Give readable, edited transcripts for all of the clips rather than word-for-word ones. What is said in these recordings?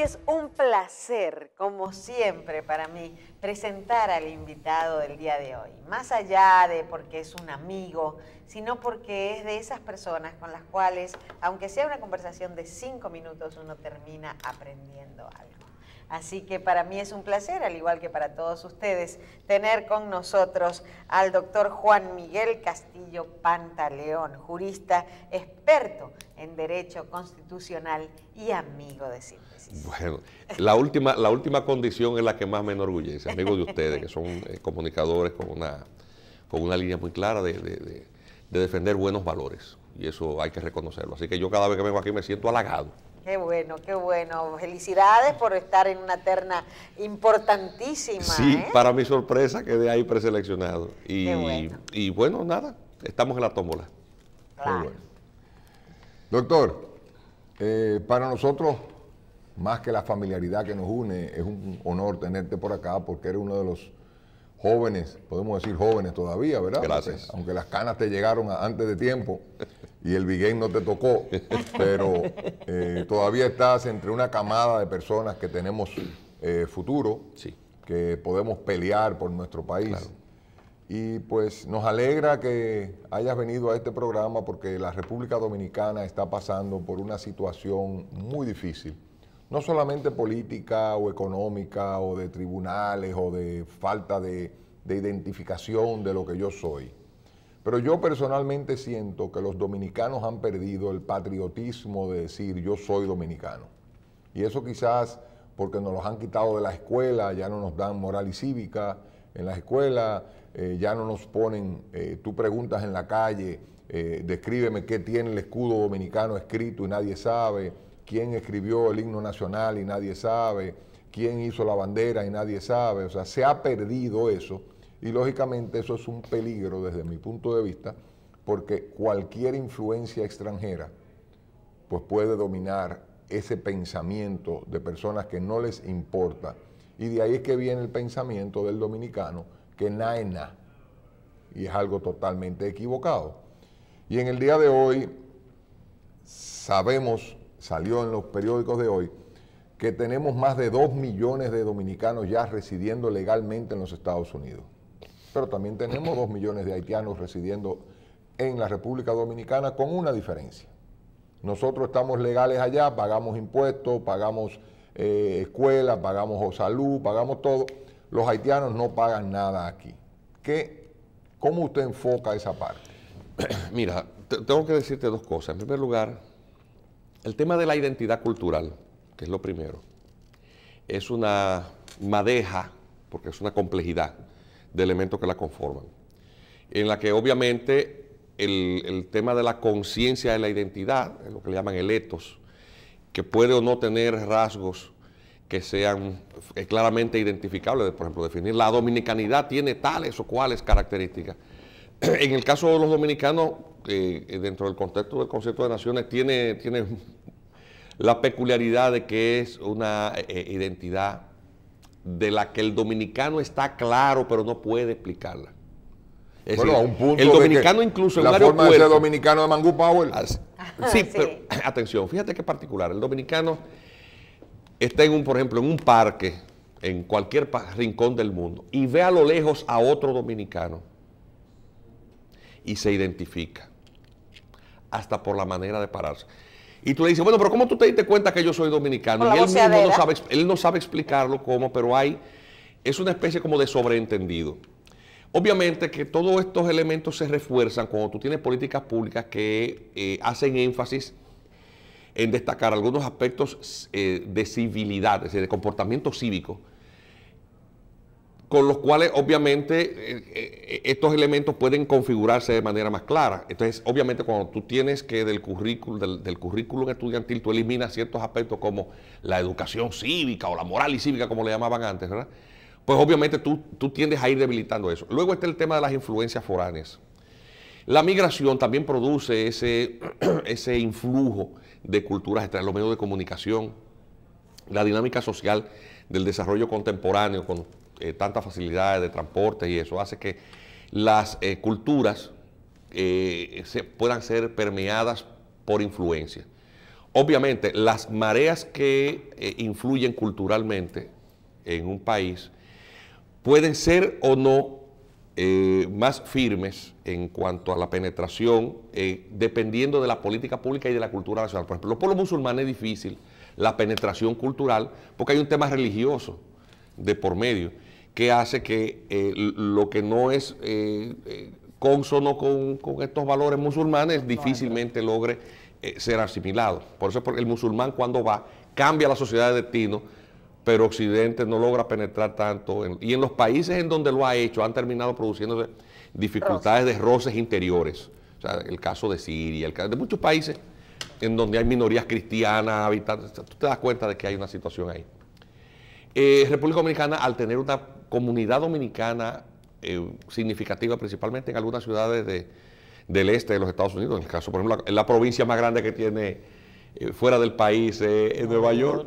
es un placer, como siempre para mí, presentar al invitado del día de hoy. Más allá de porque es un amigo, sino porque es de esas personas con las cuales, aunque sea una conversación de 5 minutos, uno termina aprendiendo algo. Así que para mí es un placer, al igual que para todos ustedes, tener con nosotros al doctor Juan Miguel Castillo Pantaleón, jurista experto en Derecho Constitucional y amigo de Síntesis. Bueno, la última condición es la que más me enorgullece, amigo de ustedes, que son comunicadores con una línea muy clara de defender buenos valores, y eso hay que reconocerlo. Así que yo cada vez que vengo aquí me siento halagado. Qué bueno, qué bueno. Felicidades por estar en una terna importantísima. Sí, para mi sorpresa quedé ahí preseleccionado. Y bueno, nada, estamos en la tómbola. Claro. Bueno. Doctor, para nosotros, más que la familiaridad que nos une, es un honor tenerte por acá porque eres uno de los jóvenes, podemos decir jóvenes todavía, ¿verdad? Gracias. Porque, aunque las canas te llegaron antes de tiempo y el biguén no te tocó, pero todavía estás entre una camada de personas que tenemos futuro, Sí. que podemos pelear por nuestro país. Claro. Y pues nos alegra que hayas venido a este programa porque la República Dominicana está pasando por una situación muy difícil. No solamente política o económica o de tribunales o de falta de identificación de lo que yo soy. Pero yo personalmente siento que los dominicanos han perdido el patriotismo de decir yo soy dominicano. Y eso quizás porque nos los han quitado de la escuela, ya no nos dan moral y cívica en la escuela, ya no nos ponen, tú preguntas en la calle, descríbeme qué tiene el escudo dominicano escrito y nadie sabe, quién escribió el himno nacional y nadie sabe, quién hizo la bandera y nadie sabe. O sea, se ha perdido eso y lógicamente eso es un peligro desde mi punto de vista porque cualquier influencia extranjera pues puede dominar ese pensamiento de personas que no les importa. Y de ahí es que viene el pensamiento del dominicano que nada es nada. Y es algo totalmente equivocado. Y en el día de hoy sabemos, salió en los periódicos de hoy, que tenemos más de 2 millones de dominicanos ya residiendo legalmente en los Estados Unidos. Pero también tenemos 2 millones de haitianos residiendo en la República Dominicana con una diferencia. Nosotros estamos legales allá, pagamos impuestos, pagamos escuela, pagamos salud, pagamos todo. Los haitianos no pagan nada aquí. ¿Cómo usted enfoca esa parte? Mira, tengo que decirte dos cosas. En primer lugar, el tema de la identidad cultural, que es lo primero, es una madeja, porque es una complejidad de elementos que la conforman, en la que obviamente el tema de la conciencia de la identidad, es lo que le llaman el ethos, que puede o no tener rasgos que sean claramente identificables, por ejemplo, definir la dominicanidad tiene tales o cuales características. En el caso de los dominicanos, dentro del contexto del Concierto de Naciones, tiene la peculiaridad de que es una identidad de la que el dominicano está claro, pero no puede explicarla. Es bueno, decir, a un punto el dominicano de que incluso en la un forma de aeropuerto, ser dominicano de Mangú Power. Sí, Sí. pero atención, fíjate qué particular. El dominicano está por ejemplo, en un parque, en cualquier rincón del mundo, y ve a lo lejos a otro dominicano y se identifica, hasta por la manera de pararse. Y tú le dices, bueno, pero ¿cómo tú te diste cuenta que yo soy dominicano? Por la Y él mismo voceadera. él no sabe explicarlo cómo, pero es una especie como de sobreentendido. Obviamente que todos estos elementos se refuerzan cuando tú tienes políticas públicas que hacen énfasis en destacar algunos aspectos de civilidad, es decir, de comportamiento cívico, con los cuales obviamente estos elementos pueden configurarse de manera más clara. Entonces, obviamente cuando tú tienes que del currículum estudiantil tú eliminas ciertos aspectos como la educación cívica o la moral y cívica, como le llamaban antes, ¿verdad? Pues obviamente tú tiendes a ir debilitando eso. Luego está el tema de las influencias foráneas. La migración también produce ese influjo de culturas extranjeras, los medios de comunicación, la dinámica social del desarrollo contemporáneo con tantas facilidades de transporte y eso hace que las culturas puedan ser permeadas por influencia. Obviamente, las mareas que influyen culturalmente en un país pueden ser o no más firmes en cuanto a la penetración, dependiendo de la política pública y de la cultura nacional. Por ejemplo, los pueblos musulmanes es difícil la penetración cultural porque hay un tema religioso de por medio que hace que lo que no es cónsono con estos valores musulmanes difícilmente logre ser asimilado. Por eso el musulmán cuando va cambia la sociedad de destino, pero Occidente no logra penetrar tanto. Y en los países en donde lo ha hecho han terminado produciéndose dificultades de roces interiores. O sea, el caso de Siria, el caso de muchos países en donde hay minorías cristianas, habitantes, tú te das cuenta de que hay una situación ahí. República Dominicana, al tener una comunidad dominicana significativa, principalmente en algunas ciudades del este de los Estados Unidos, en el caso, por ejemplo, la provincia más grande que tiene fuera del país es Nueva York.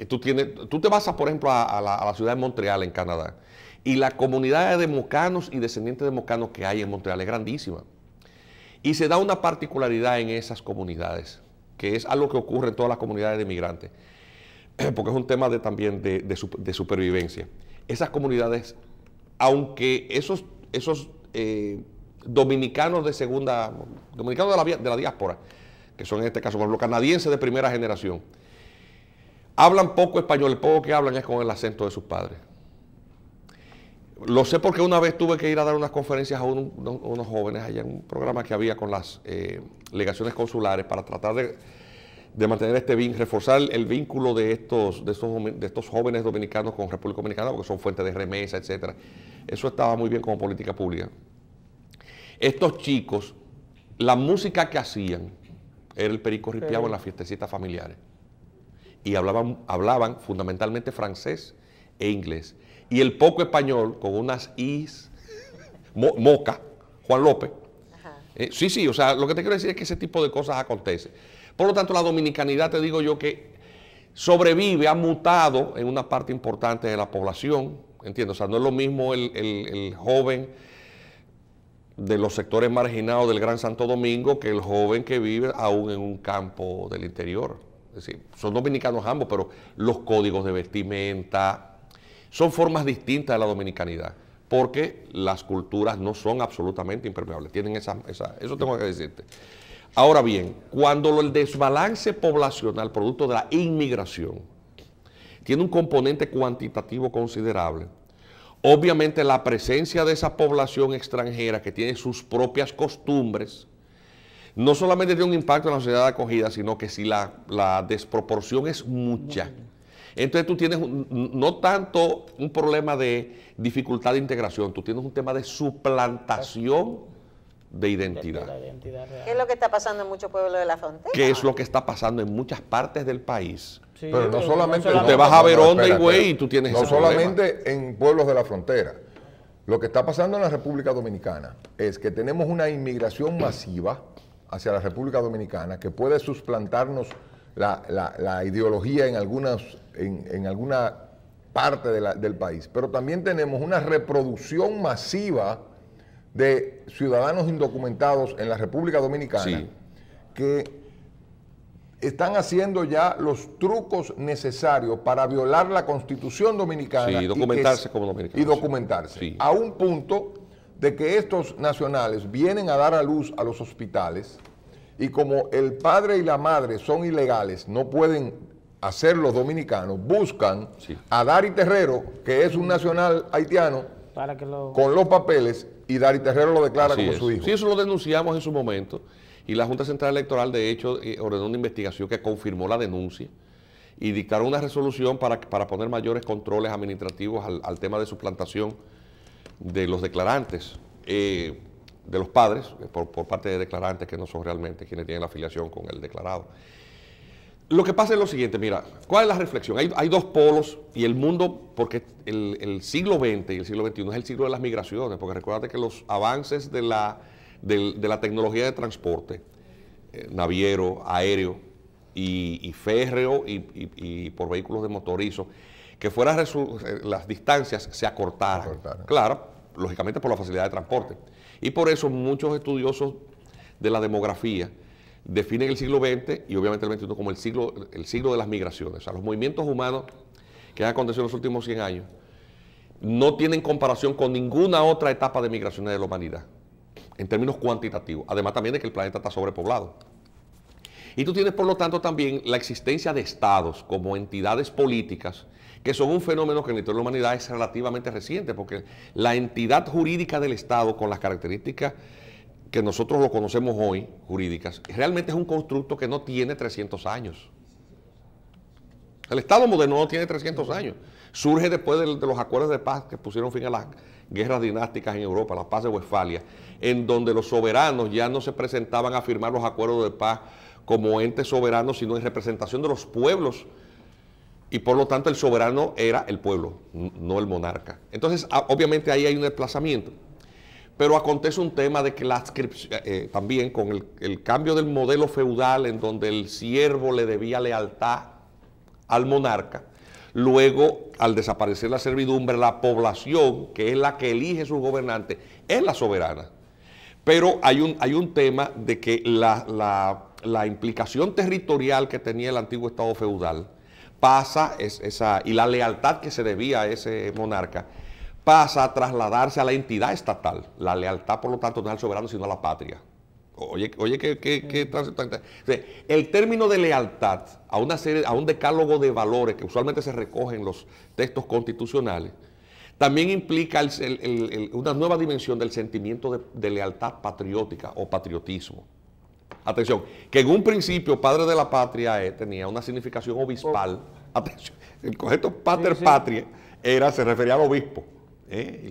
Tú te vas, por ejemplo, a la ciudad de Montreal, en Canadá, y la comunidad de mocanos y descendientes de mocanos que hay en Montreal es grandísima. Y se da una particularidad en esas comunidades, que es algo que ocurre en todas las comunidades de migrantes, porque es un tema también de supervivencia. Esas comunidades, aunque esos dominicanos dominicanos de la diáspora, que son en este caso, por ejemplo, canadienses de primera generación, hablan poco español, el poco que hablan es con el acento de sus padres. Lo sé porque una vez tuve que ir a dar unas conferencias a unos jóvenes allá en un programa que había con las legaciones consulares para tratar de mantener reforzar el vínculo de estos jóvenes dominicanos con República Dominicana, porque son fuentes de remesa, etcétera. Eso estaba muy bien como política pública. Estos chicos, la música que hacían era el perico ripiado en las fiestecitas familiares. Y hablaban fundamentalmente francés e inglés. Y el poco español con unas is, Moca, Juan López. Sí, o sea, lo que te quiero decir es que ese tipo de cosas acontece. Por lo tanto, la dominicanidad, te digo yo, que sobrevive, ha mutado en una parte importante de la población, ¿entiendes? O sea, no es lo mismo el joven de los sectores marginados del Gran Santo Domingo que el joven que vive aún en un campo del interior. Es decir, son dominicanos ambos, pero los códigos de vestimenta son formas distintas de la dominicanidad, porque las culturas no son absolutamente impermeables, tienen eso tengo que decirte. Ahora bien, cuando el desbalance poblacional producto de la inmigración tiene un componente cuantitativo considerable, obviamente la presencia de esa población extranjera que tiene sus propias costumbres, no solamente tiene un impacto en la sociedad de acogida, sino que si la desproporción es mucha, entonces tú tienes no tanto un problema de dificultad de integración, tú tienes un tema de suplantación de identidad. ¿Qué es lo que está pasando en muchos pueblos de la frontera? ¿Qué es lo que está pasando en muchas partes del país? Sí, pero no solamente... Tú te vas a Veronda y güey, y tú tienes ese problema. No solamente en pueblos de la frontera. Lo que está pasando en la República Dominicana es que tenemos una inmigración masiva hacia la República Dominicana que puede suplantarnos la ideología en alguna parte del país, pero también tenemos una reproducción masiva de ciudadanos indocumentados en la República Dominicana que están haciendo ya los trucos necesarios para violar la Constitución dominicana y documentarse como dominicanos. Y documentarse, a un punto de que estos nacionales vienen a dar a luz a los hospitales y como el padre y la madre son ilegales, no pueden hacer los dominicanos, buscan a Dari Terrero, que es un nacional haitiano, con los papeles, y Dari Terrero lo declara como su hijo. Sí, eso lo denunciamos en su momento, y la Junta Central Electoral, de hecho, ordenó una investigación que confirmó la denuncia y dictaron una resolución para poner mayores controles administrativos al tema de suplantación de los declarantes, de los padres, por parte de declarantes que no son realmente quienes tienen la afiliación con el declarado. Lo que pasa es lo siguiente, mira, ¿cuál es la reflexión? Hay dos polos y el mundo, porque el siglo XX y el siglo XXI es el siglo de las migraciones, porque recuérdate que los avances de la tecnología de transporte, naviero, aéreo y férreo y por vehículos de motorizo, que las distancias se acortaran. Claro, lógicamente por la facilidad de transporte. Y por eso muchos estudiosos de la demografía definen el siglo XX y obviamente el XXI como el siglo de las migraciones. O sea, los movimientos humanos que han acontecido en los últimos 100 años no tienen comparación con ninguna otra etapa de migraciones de la humanidad, en términos cuantitativos, además también de que el planeta está sobrepoblado. Y tú tienes, por lo tanto, también la existencia de estados como entidades políticas, que son un fenómeno que en la historia de la humanidad es relativamente reciente, porque la entidad jurídica del Estado, con las características que nosotros lo conocemos hoy, jurídicas, realmente es un constructo que no tiene 300 años. El Estado moderno no tiene 300 años. Surge después de los acuerdos de paz que pusieron fin a las guerras dinásticas en Europa, la paz de Westfalia, en donde los soberanos ya no se presentaban a firmar los acuerdos de paz como entes soberanos, sino en representación de los pueblos, y por lo tanto el soberano era el pueblo, no el monarca. Entonces, obviamente ahí hay un desplazamiento. Pero acontece un tema de que la adscripción, también con el cambio del modelo feudal en donde el siervo le debía lealtad al monarca, luego al desaparecer la servidumbre, la población, que es la que elige sus gobernantes, es la soberana. Pero hay un tema de que la implicación territorial que tenía el antiguo Estado feudal pasa, y la lealtad que se debía a ese monarca, pasa a trasladarse a la entidad estatal. La lealtad, por lo tanto, no es al soberano, sino a la patria. Oye, qué transitante. O sea, el término de lealtad a un decálogo de valores que usualmente se recoge en los textos constitucionales, también implica una nueva dimensión del sentimiento de lealtad patriótica o patriotismo. Atención, que en un principio padre de la patria tenía una significación obispal. Atención, el concepto pater patria se refería al obispo. Y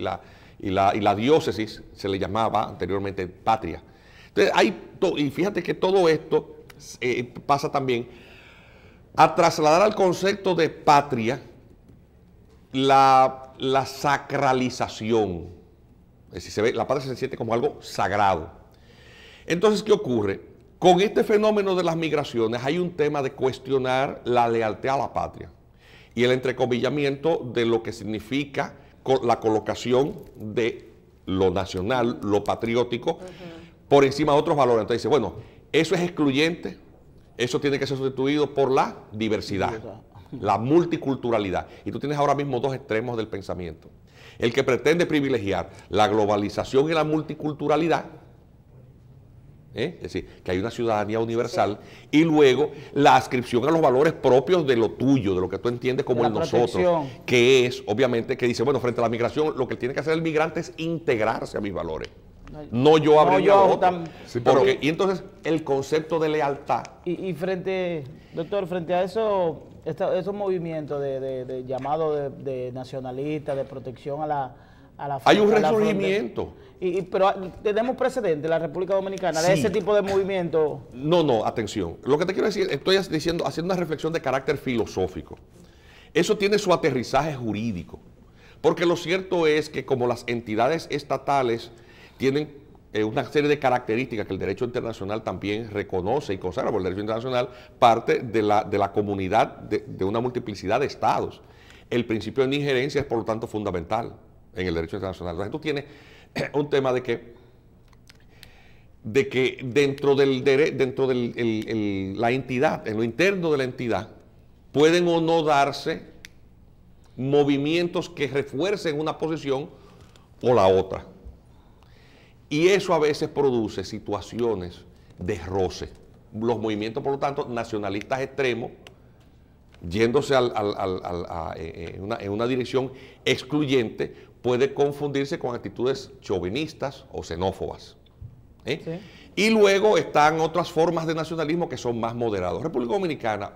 la diócesis se le llamaba anteriormente patria. Entonces, y fíjate que todo esto pasa también a trasladar al concepto de patria la sacralización. Es decir, la patria se siente como algo sagrado. Entonces, ¿qué ocurre? Con este fenómeno de las migraciones hay un tema de cuestionar la lealtad a la patria y el entrecomillamiento de lo que significa la colocación de lo nacional, lo patriótico, por encima de otros valores. Entonces dice, bueno, eso es excluyente, eso tiene que ser sustituido por la diversidad, la multiculturalidad. Y tú tienes ahora mismo dos extremos del pensamiento. El que pretende privilegiar la globalización y la multiculturalidad, es decir, que hay una ciudadanía universal, y luego la adscripción a los valores propios de lo tuyo, de lo que tú entiendes como el nosotros, que es, obviamente, que dice, bueno, frente a la migración, lo que tiene que hacer el migrante es integrarse a mis valores, no yo abrirme a otro. Y entonces, el concepto de lealtad. Y doctor, frente a esos movimientos de llamado de nacionalistas, de protección a la hay un resurgimiento. Pero tenemos precedentes en la República Dominicana de ese tipo de movimiento. No, atención. Lo que te quiero decir, estoy haciendo una reflexión de carácter filosófico. Eso tiene su aterrizaje jurídico. Porque lo cierto es que como las entidades estatales tienen una serie de características que el derecho internacional también reconoce y consagra, por el derecho internacional, parte de la comunidad de una multiplicidad de estados. El principio de no injerencia es, por lo tanto, fundamental en el derecho internacional. Entonces tú tienes un tema de que dentro de la entidad, en lo interno de la entidad, pueden o no darse movimientos que refuercen una posición o la otra. Y eso a veces produce situaciones de roce. Los movimientos, por lo tanto, nacionalistas extremos, yéndose en una dirección excluyente, puede confundirse con actitudes chauvinistas o xenófobas. Sí. Y luego están otras formas de nacionalismo que son más moderados. República Dominicana,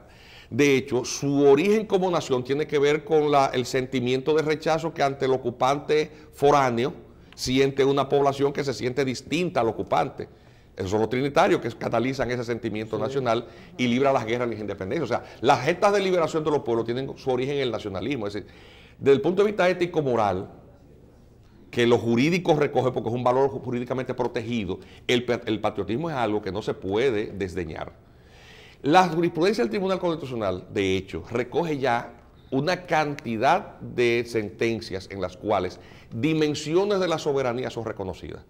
de hecho, su origen como nación tiene que ver con el sentimiento de rechazo que ante el ocupante foráneo siente una población que se siente distinta al ocupante. Esos son los trinitarios que canalizan ese sentimiento nacional y libran las guerras y las independencias. O sea, las gestas de liberación de los pueblos tienen su origen en el nacionalismo. Es decir, desde el punto de vista ético-moral, que lo jurídico recoge porque es un valor jurídicamente protegido, el patriotismo es algo que no se puede desdeñar. La jurisprudencia del Tribunal Constitucional, de hecho, recoge ya una cantidad de sentencias en las cuales dimensiones de la soberanía son reconocidas.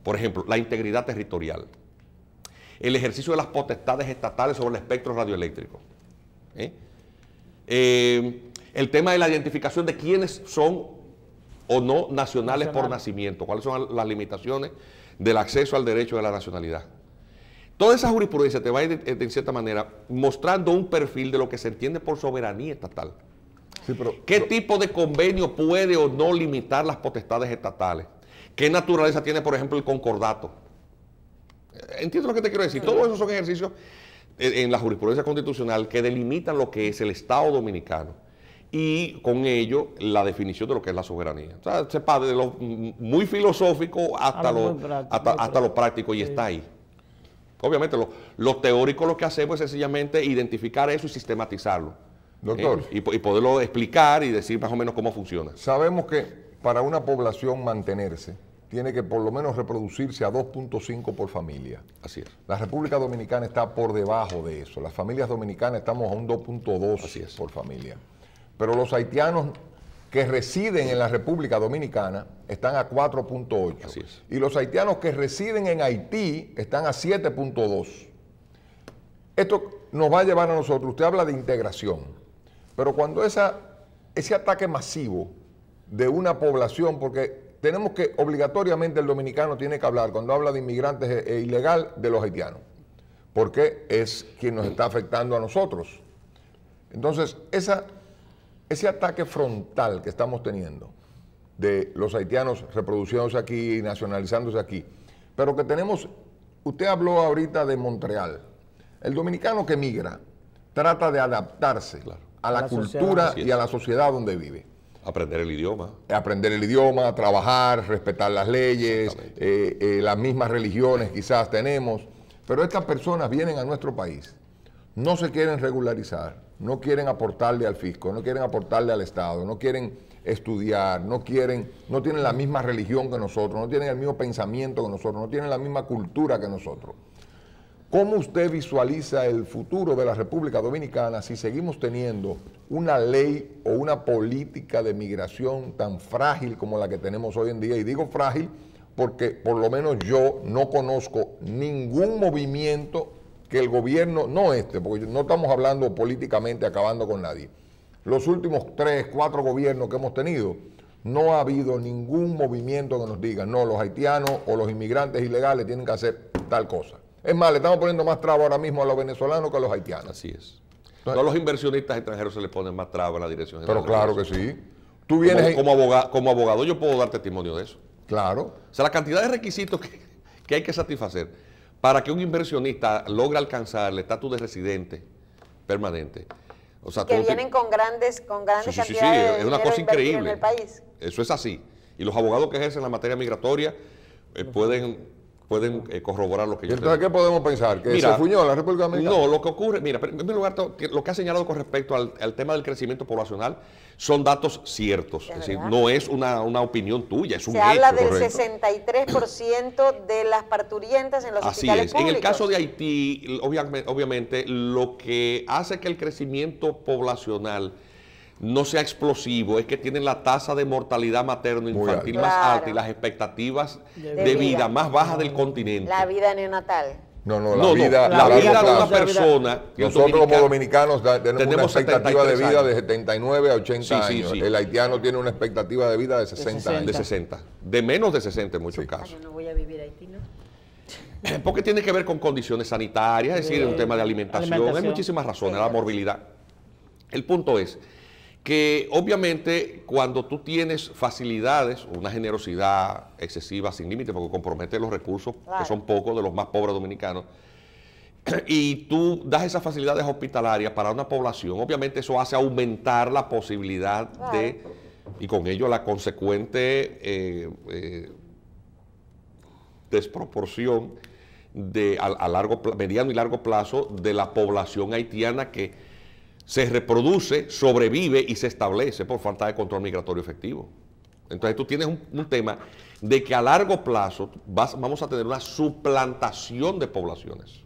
Por ejemplo, la integridad territorial. el ejercicio de las potestades estatales sobre el espectro radioeléctrico. El tema de la identificación de quiénes son o no nacionales por nacimiento, cuáles son las limitaciones del acceso al derecho de la nacionalidad. Toda esa jurisprudencia te va a ir, de cierta manera, mostrando un perfil de lo que se entiende por soberanía estatal. Sí, ¿Qué tipo de convenio puede o no limitar las potestades estatales? ¿Qué naturaleza tiene, por ejemplo, el concordato? ¿Entiendes lo que te quiero decir? Todos esos son ejercicios en la jurisprudencia constitucional que delimitan lo que es el Estado dominicano y con ello la definición de lo que es la soberanía. O sea, se va de lo muy filosófico hasta lo práctico y está ahí. Obviamente lo teórico lo que hacemos es sencillamente identificar eso y sistematizarlo. Doctor. Y poderlo explicar y decir más o menos cómo funciona. Sabemos que para una población mantenerse, tiene que por lo menos reproducirse a 2.5 por familia. Así es. La República Dominicana está por debajo de eso. Las familias dominicanas estamos a un 2.2 por familia. Pero los haitianos que residen en la República Dominicana están a 4.8. Así es. Y los haitianos que residen en Haití están a 7.2. Esto nos va a llevar a nosotros, usted habla de integración, pero cuando ese ataque masivo de una población, porque tenemos que, obligatoriamente el dominicano tiene que hablar, cuando habla de inmigrantes ilegal, de los haitianos, porque es quien nos está afectando a nosotros. Entonces, ese ataque frontal que estamos teniendo de los haitianos reproduciéndose aquí y nacionalizándose aquí, pero que tenemos, usted habló ahorita de Montreal, el dominicano que migra trata de adaptarse a la cultura y a la sociedad donde vive. Aprender el idioma. Aprender el idioma, trabajar, respetar las leyes, las mismas religiones quizás tenemos, pero estas personas vienen a nuestro país, no se quieren regularizar, no quieren aportarle al fisco, no quieren aportarle al Estado, no quieren estudiar, no tienen la misma religión que nosotros, no tienen el mismo pensamiento que nosotros, no tienen la misma cultura que nosotros. ¿Cómo usted visualiza el futuro de la República Dominicana si seguimos teniendo una ley o una política de migración tan frágil como la que tenemos hoy en día? Y digo frágil porque por lo menos yo no conozco ningún movimiento que el gobierno, no porque no estamos hablando políticamente acabando con nadie. Los últimos 3, 4 gobiernos que hemos tenido, no ha habido ningún movimiento que nos diga, no, los haitianos o los inmigrantes ilegales tienen que hacer tal cosa. Es más, le estamos poniendo más trabas ahora mismo a los venezolanos que a los haitianos. Así es. Entonces, a los inversionistas extranjeros se les ponen más trabas en la dirección general. Pero claro que sí. Tú vienes como abogado yo puedo dar testimonio de eso. Claro. O sea, la cantidad de requisitos que hay que satisfacer para que un inversionista logre alcanzar el estatus de residente permanente. O sea, que vienen con grandes cantidades de es una cosa increíble en el país. Eso es así. Y los abogados que ejercen la materia migratoria pueden corroborar lo que yo tengo. Entonces, ¿qué podemos pensar? ¿Que se fuñó la República Dominicana? No, lo que ocurre, mira, en primer lugar, lo que ha señalado con respecto al tema del crecimiento poblacional son datos ciertos. Es decir, no es una opinión tuya, es un hecho. Se habla del 63% de las parturientas en los hospitales públicos. En el caso de Haití, obviamente, lo que hace que el crecimiento poblacional no sea explosivo es que tienen la tasa de mortalidad materno-infantil más alta y las expectativas de vida más bajas del continente. La vida neonatal. La vida de una persona. Nosotros como dominicanos tenemos una expectativa de vida de 79 a 80 años. El haitiano tiene una expectativa de vida de 60 años. De 60. De menos de 60 en muchos casos. Yo no voy a vivir Haití, ¿no? Porque tiene que ver con condiciones sanitarias, es decir, un tema de alimentación. Hay muchísimas razones, la morbilidad. El punto es que obviamente cuando tú tienes facilidades, una generosidad excesiva sin límite, porque compromete los recursos, que son pocos de los más pobres dominicanos, y tú das esas facilidades hospitalarias para una población, obviamente eso hace aumentar la posibilidad de, y con ello la consecuente desproporción a mediano y largo plazo de la población haitiana que se reproduce, sobrevive y se establece por falta de control migratorio efectivo. Entonces tú tienes un tema de que a largo plazo vamos a tener una suplantación de poblaciones.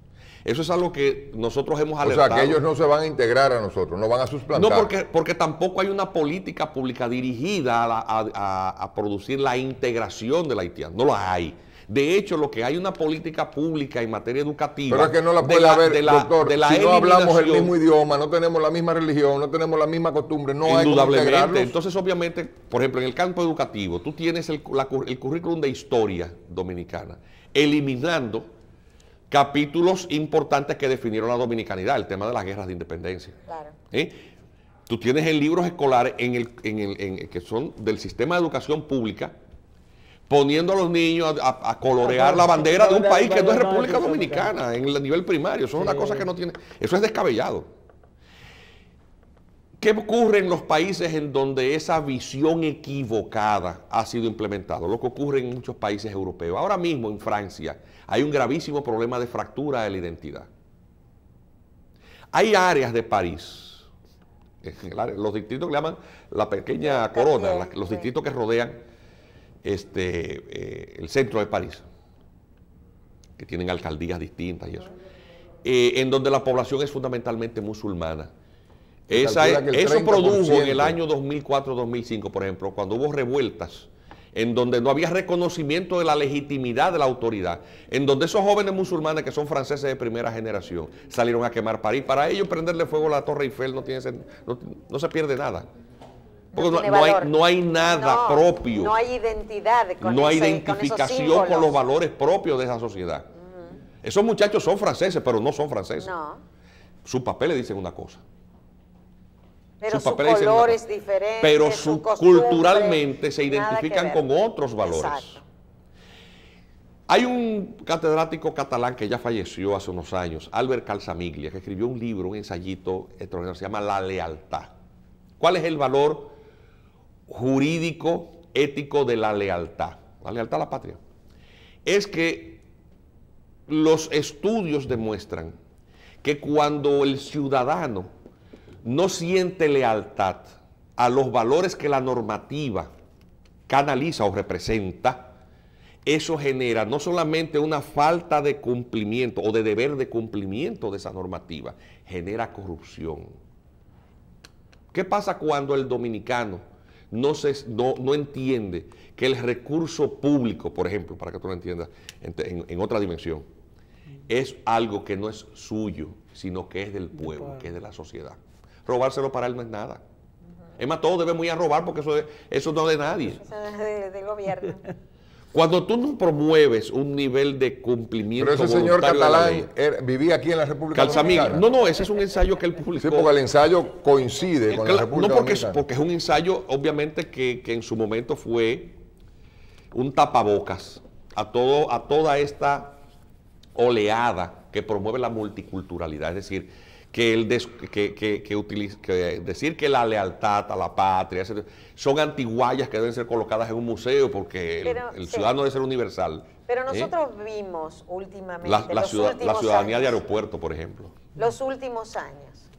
Eso es algo que nosotros hemos alertado. O sea, que ellos no se van a integrar a nosotros, no van a suplantar. No, porque tampoco hay una política pública dirigida a producir la integración del haitiano. No la hay. De hecho, lo que hay una política pública en materia educativa... Pero es que no la puede haber, doctor. Si no hablamos el mismo idioma, no tenemos la misma religión, no tenemos la misma costumbre, no hay cómo integrarlos. Entonces, obviamente, por ejemplo, en el campo educativo, tú tienes el currículum de historia dominicana, eliminando capítulos importantes que definieron la dominicanidad, el tema de las guerras de independencia. Claro. Tú tienes en libros escolares que son del sistema de educación pública, poniendo a los niños a colorear la bandera de un país que no es República Dominicana en el nivel primario. Eso es una cosa que no tiene, eso es descabellado. ¿Qué ocurre en los países en donde esa visión equivocada ha sido implementada? Lo que ocurre en muchos países europeos. Ahora mismo en Francia hay un gravísimo problema de fractura de la identidad. Hay áreas de París, los distritos que le llaman la pequeña corona, los distritos que rodean el centro de París, que tienen alcaldías distintas y eso, en donde la población es fundamentalmente musulmana. Eso produjo en el año 2004-2005, por ejemplo, cuando hubo revueltas, en donde no había reconocimiento de la legitimidad de la autoridad, en donde esos jóvenes musulmanes que son franceses de primera generación salieron a quemar París. Para ellos prenderle fuego a la Torre Eiffel no se pierde nada. Porque no hay nada propio. No hay identidad. No hay identificación con los valores propios de esa sociedad. Esos muchachos son franceses, pero no son franceses. No. Sus papeles dicen una cosa. Pero su color es diferente. Pero culturalmente se identifican con otros valores. Exacto. Hay un catedrático catalán que ya falleció hace unos años, Albert Calsamiglia, que escribió un libro, un ensayito extraordinario, se llama La lealtad. ¿Cuál es el valor jurídico, ético de la lealtad? La lealtad a la patria. Es que los estudios demuestran que cuando el ciudadano no siente lealtad a los valores que la normativa canaliza o representa, eso genera no solamente una falta de cumplimiento o de deber de cumplimiento de esa normativa, genera corrupción. ¿Qué pasa cuando el dominicano no entiende que el recurso público, por ejemplo, para que tú lo entiendas en otra dimensión, es algo que no es suyo, sino que es del pueblo, que es de la sociedad? Robárselo para él no es nada. Es más, todos debemos ir a robar porque eso no es de nadie. Eso es del gobierno. Cuando tú no promueves un nivel de cumplimiento pero ese señor catalán vivía aquí en la República Dominicana. No, ese es un ensayo que él publicó. Sí, porque el ensayo coincide con la República Dominicana. Porque es un ensayo, obviamente, que en su momento fue un tapabocas a toda esta oleada que promueve la multiculturalidad. Es decir, decir que la lealtad a la patria son antiguallas que deben ser colocadas en un museo porque el ciudadano debe ser universal. Pero nosotros vimos últimamente la ciudadanía de aeropuerto, por ejemplo. Los últimos años,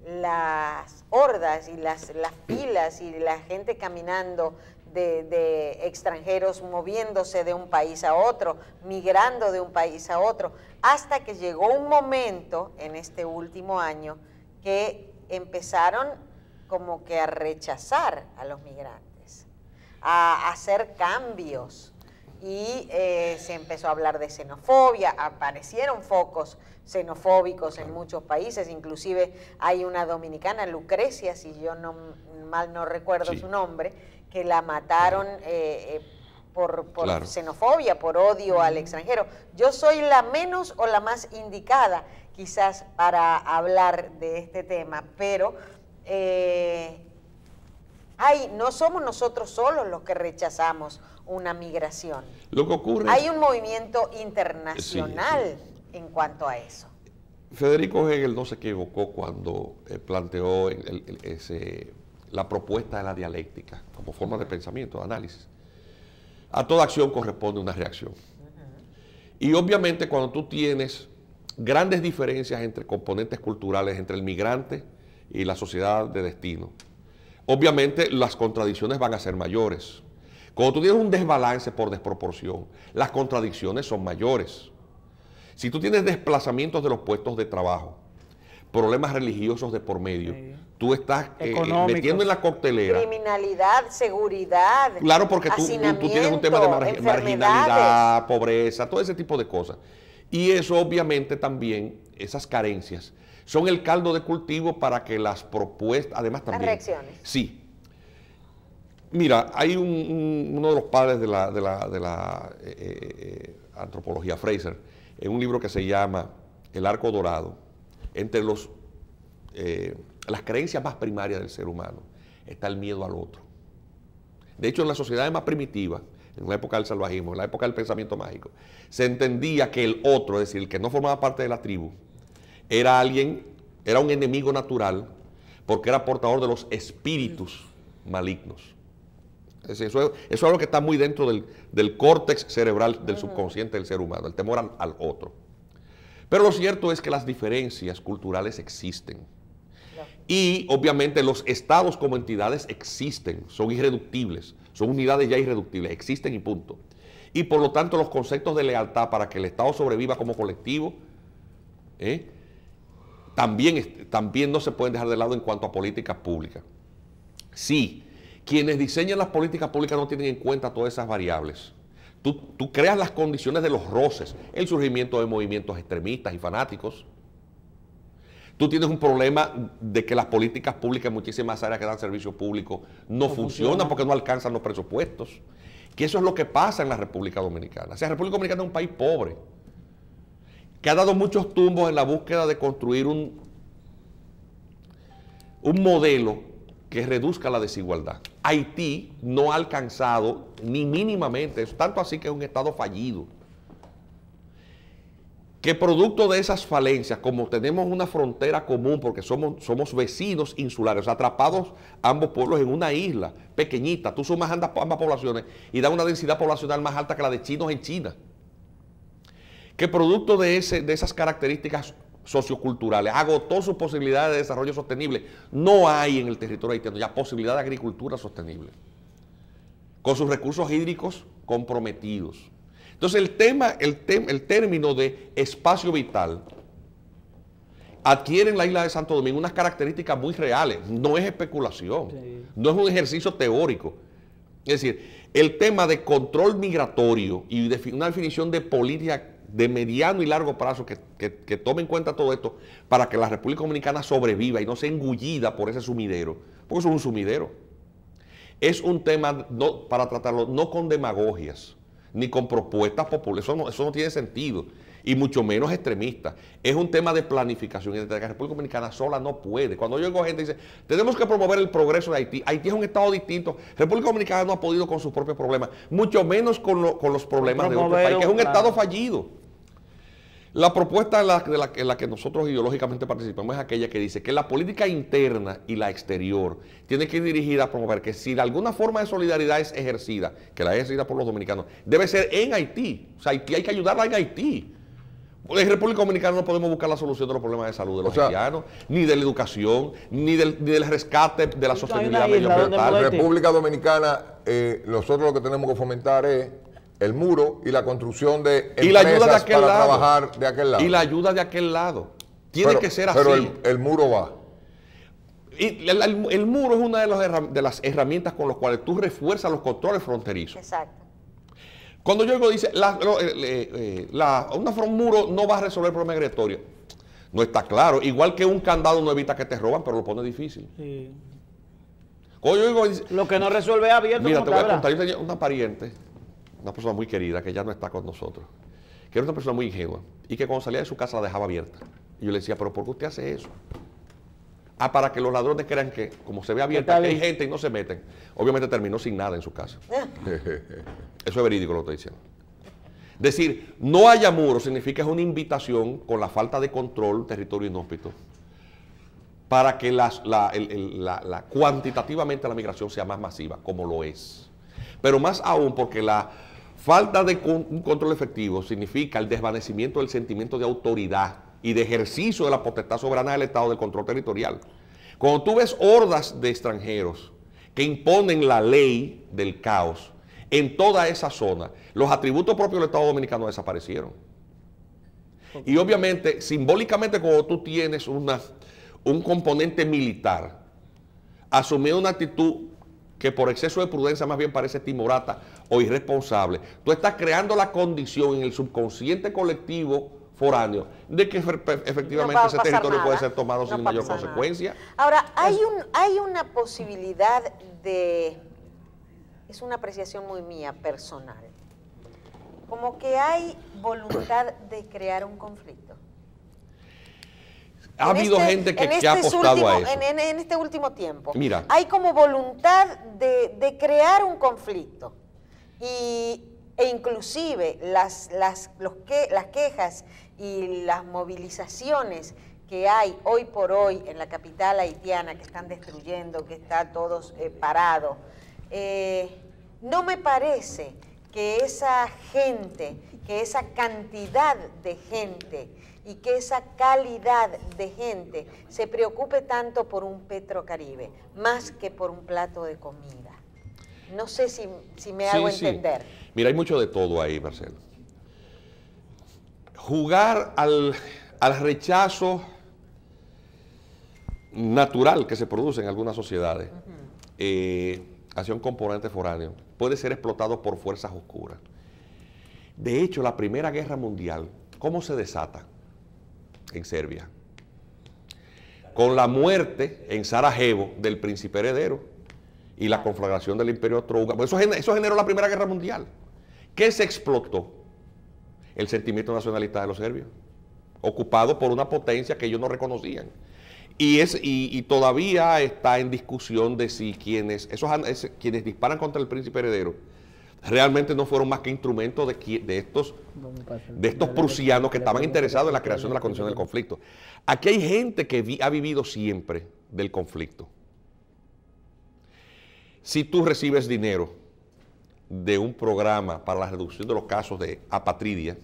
las hordas y las filas y la gente caminando de extranjeros moviéndose de un país a otro, migrando de un país a otro, hasta que llegó un momento en este último año que empezaron como que a rechazar a los migrantes, a hacer cambios y se empezó a hablar de xenofobia, aparecieron focos xenofóbicos en muchos países, inclusive hay una dominicana, Lucrecia, si yo mal no recuerdo su nombre, que la mataron por xenofobia, por odio al extranjero. Yo soy la menos o la más indicada quizás para hablar de este tema, pero no somos nosotros solos los que rechazamos una migración. Lo que ocurre hay un movimiento internacional en cuanto a eso. Federico Hegel no se equivocó cuando planteó la propuesta de la dialéctica como forma de pensamiento, de análisis. A toda acción corresponde una reacción. Y obviamente cuando tú tienes grandes diferencias entre componentes culturales, entre el migrante y la sociedad de destino, obviamente las contradicciones van a ser mayores. Cuando tú tienes un desbalance por desproporción, las contradicciones son mayores. Si tú tienes desplazamientos de los puestos de trabajo problemas religiosos de por medio. Sí. Tú estás Económicos. metiendo en la coctelera. Criminalidad, seguridad. Claro, porque tú tienes un tema de marginalidad, pobreza, todo ese tipo de cosas. Y eso obviamente también, esas carencias, son el caldo de cultivo para que las propuestas, además también... Las reacciones. Sí. Mira, hay uno de los padres de la antropología, Fraser, en un libro que se llama El Arco Dorado, entre las creencias más primarias del ser humano está el miedo al otro. De hecho, en las sociedades más primitivas, en la época del salvajismo, en la época del pensamiento mágico, se entendía que el otro, es decir, el que no formaba parte de la tribu, era un enemigo natural porque era portador de los espíritus malignos. Es decir, eso es algo que está muy dentro del córtex cerebral del subconsciente del ser humano, el temor al otro. Pero lo cierto es que las diferencias culturales existen. Y obviamente los estados como entidades existen, son irreductibles, son unidades ya irreductibles, existen y punto. Y por lo tanto los conceptos de lealtad para que el Estado sobreviva como colectivo, también no se pueden dejar de lado en cuanto a políticas públicas. Sí, quienes diseñan las políticas públicas no tienen en cuenta todas esas variables. Tú creas las condiciones de los roces, el surgimiento de movimientos extremistas y fanáticos. Tú tienes un problema de que las políticas públicas en muchísimas áreas que dan servicio público no funcionan porque no alcanzan los presupuestos. Que eso es lo que pasa en la República Dominicana. O sea, la República Dominicana es un país pobre, que ha dado muchos tumbos en la búsqueda de construir un modelo que reduzca la desigualdad. Haití no ha alcanzado ni mínimamente, es tanto así que es un Estado fallido, que producto de esas falencias, como tenemos una frontera común, porque somos vecinos insulares, atrapados ambos pueblos en una isla pequeñita, tú sumas ambas poblaciones y da una densidad poblacional más alta que la de chinos en China, que producto de esas características socioculturales agotó sus posibilidades de desarrollo sostenible. No hay en el territorio haitiano ya posibilidad de agricultura sostenible, con sus recursos hídricos comprometidos. Entonces el término de espacio vital adquiere en la isla de Santo Domingo unas características muy reales, no es especulación, no es un ejercicio teórico. Es decir, el tema de control migratorio y una definición de política de mediano y largo plazo que tome en cuenta todo esto para que la República Dominicana sobreviva y no sea engullida por ese sumidero, porque eso es un sumidero. Es un tema para tratarlo no con demagogias, ni con propuestas populares, eso no tiene sentido, y mucho menos extremista. Es un tema de planificación, y la República Dominicana sola no puede. Cuando yo oigo gente que dice, tenemos que promover el progreso de Haití, Haití es un estado distinto, República Dominicana no ha podido con sus propios problemas, mucho menos con los problemas de otro país, que es un estado fallido. La propuesta en la que nosotros ideológicamente participamos es aquella que dice que la política interna y la exterior tiene que ir dirigida a promover que si de alguna forma de solidaridad es ejercida, que la es ejercida por los dominicanos, debe ser en Haití. O sea, Haití hay que ayudarla en Haití. En República Dominicana no podemos buscar la solución de los problemas de salud de los haitianos, ni de la educación, ni del rescate de la sostenibilidad medioambiental. En República Dominicana, nosotros lo que tenemos que fomentar es el muro y la construcción de empresas y la ayuda de aquel para lado. Trabajar de aquel lado. Y la ayuda de aquel lado. Tiene que ser así. Pero el muro va. Y el muro es una de las herramientas con las cuales tú refuerzas los controles fronterizos. Exacto. Cuando yo digo, dice, un muro no va a resolver el problema migratorio. No está claro. Igual que un candado no evita que te roban, pero lo pone difícil. Sí. Cuando yo digo, dice, Lo que no resuelve es abierto. mira, te voy a contar. Yo tenía una pariente, una persona muy querida, que ya no está con nosotros, que era una persona muy ingenua, y que cuando salía de su casa la dejaba abierta. Y yo le decía, pero ¿por qué usted hace eso? Ah, para que los ladrones crean que, como se ve abierta, que hay gente y no se meten. Obviamente terminó sin nada en su casa. Eso es verídico lo que estoy diciendo. Decir, no haya muros significa es una invitación con la falta de control territorio inhóspito para que cuantitativamente la migración sea más masiva, como lo es. Pero más aún porque la falta de un control efectivo significa el desvanecimiento del sentimiento de autoridad y de ejercicio de la potestad soberana del Estado del control territorial. Cuando tú ves hordas de extranjeros que imponen la ley del caos en toda esa zona, los atributos propios del Estado Dominicano desaparecieron. Y obviamente, simbólicamente, cuando tú tienes un componente militar, asumir una actitud que por exceso de prudencia más bien parece timorata o irresponsable, tú estás creando la condición en el subconsciente colectivo foráneo de que efectivamente ese territorio puede ser tomado sin mayor consecuencia. Ahora, hay una posibilidad de, es una apreciación muy mía, personal, como que hay voluntad de crear un conflicto. Ha habido gente que ha apostado a eso. En este último tiempo, mira, hay como voluntad de crear un conflicto e inclusive las quejas y las movilizaciones que hay hoy por hoy en la capital haitiana, que están destruyendo, que está todo parado. No me parece que esa gente, que esa cantidad de gente y que esa calidad de gente se preocupe tanto por un Petrocaribe, más que por un plato de comida. No sé si me hago entender. Sí. Mira, hay mucho de todo ahí, Marcelo. Jugar al rechazo natural que se produce en algunas sociedades hacia un componente foráneo puede ser explotado por fuerzas oscuras. De hecho, la Primera Guerra Mundial, ¿cómo se desata? En Serbia. Con la muerte en Sarajevo del príncipe heredero y la conflagración del Imperio Austrohúngaro. Eso generó la Primera Guerra Mundial. ¿Qué se explotó? El sentimiento nacionalista de los serbios, ocupado por una potencia que ellos no reconocían. Y todavía está en discusión de si quienes disparan contra el príncipe heredero realmente no fueron más que instrumentos de estos prusianos que estaban interesados en la creación de la condición del conflicto. Aquí hay gente que ha vivido siempre del conflicto. Si tú recibes dinero de un programa para la reducción de los casos de apatridia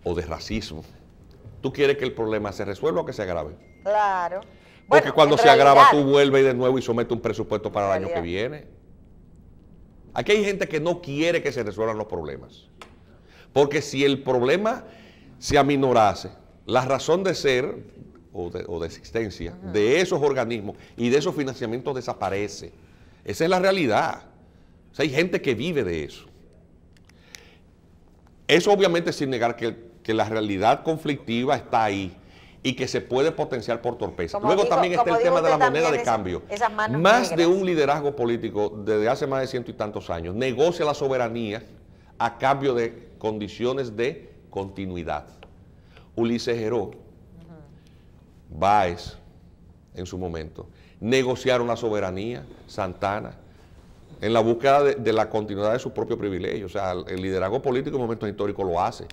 o de racismo, ¿tú quieres que el problema se resuelva o que se agrave? Claro. Porque bueno, cuando se agrava tú vuelves de nuevo y sometes un presupuesto para el año que viene. Aquí hay gente que no quiere que se resuelvan los problemas. Porque si el problema se aminorase, la razón de ser o de existencia de esos organismos y de esos financiamientos desaparece. Esa es la realidad. O sea, hay gente que vive de eso. Eso obviamente sin negar que la realidad conflictiva está ahí y que se puede potenciar por torpeza. Luego también está el tema de la moneda de cambio. Más de un liderazgo político desde hace más de 100 y tantos años negocia la soberanía a cambio de condiciones de continuidad. Ulises Heró, Báez, en su momento, negociaron la soberanía, Santana, en la búsqueda de la continuidad de su propio privilegio. O sea, el liderazgo político en momentos históricos lo hace.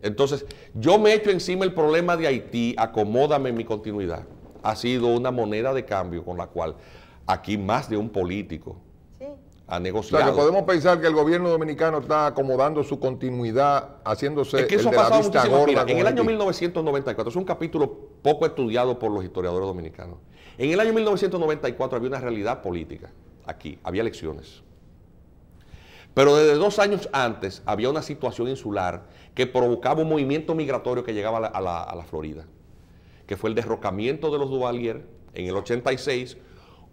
Entonces, yo me echo encima el problema de Haití, acomódame en mi continuidad. Ha sido una moneda de cambio con la cual aquí más de un político ha negociado. O sea, que podemos pensar que el gobierno dominicano está acomodando su continuidad, haciéndose es que eso el de la vista gorda. Mira, en el año 1994, es un capítulo poco estudiado por los historiadores dominicanos. En el año 1994 había una realidad política aquí, había elecciones. Pero desde 2 años antes había una situación insular que provocaba un movimiento migratorio que llegaba a la Florida, que fue el derrocamiento de los Duvalier en el 86,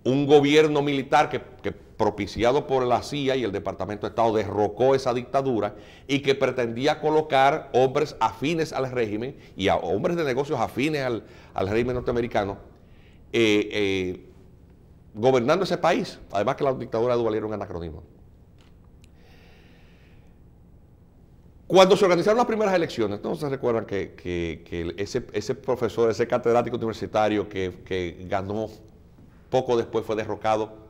un gobierno militar que propiciado por la CIA y el Departamento de Estado derrocó esa dictadura y que pretendía colocar hombres afines al régimen y a hombres de negocios afines al régimen norteamericano gobernando ese país. Además que la dictadura de Duvalier era un anacronismo. Cuando se organizaron las primeras elecciones, ¿no se recuerdan que ese profesor, ese catedrático universitario que ganó poco después fue derrocado